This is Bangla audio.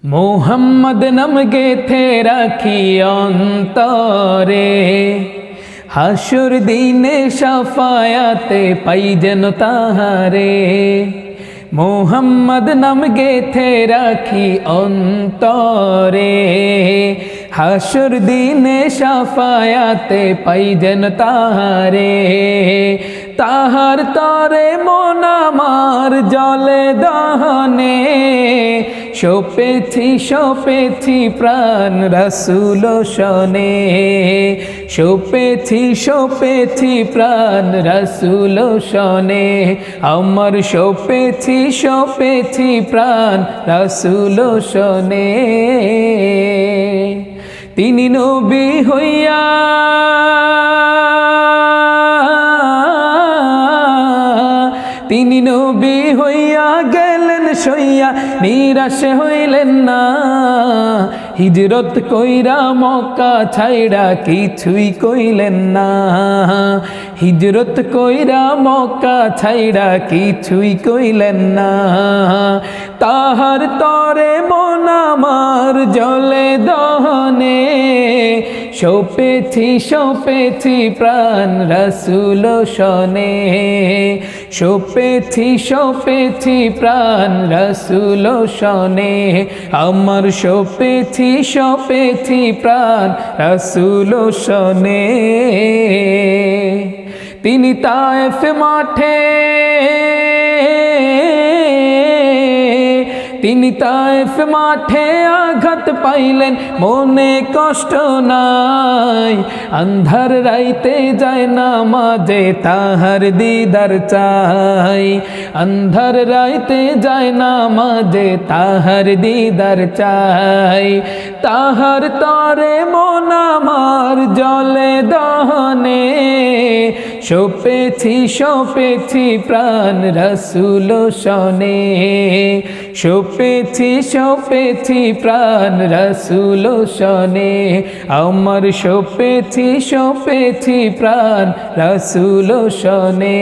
মোহাম্মদ নাম গেথে রাখি অন্তরে, হাসুর দিনে শাফায়াতে পাই যেন তাহারে। মোহাম্মদ নাম গেথে রাখি অন্তরে, হাসুর দিনে শাফায়াতে পাই যেন তাহারে। তাহার তরে মন আমার জলে দহনে, সপেছি প্রাণ রাসূল শনে। সপেছি প্রাণ রাসূল শনে, আমার সপেছি প্রাণ রাসূল শনে। তিনি নবী হইয়া গেলেন সইয়া, নিরাশ হইলেন না। হিজরত কইরা মক্কা ছাইড়া কিছুই কইলেন না। হিজরত কইরা মক্কা ছাইড়া কিছুই কইলেন না। তাহার তরে মন আমার জলে দহনে, সপেছি প্রাণ রাসূল শনে। সপেছি প্রাণ রাসূল শনে, আমার সপেছি প্রাণ রাসূল শনে। তিনি তায়েফ মাঠে আঘাত পাইলেন, মনে কষ্ট নাই। আন্ধার রাইতে যায় নামাজে তাহার দিদার চাই। আন্ধার রাইতে যায় নামাজে তাহার দিদার চাই। তাহার তরে মন আমার জলে দহনে, সপেছি প্রাণ রাসূল শনে। সপেছি প্রাণ রাসূল শনে, আমার সপেছি প্রাণ রাসূল শনে।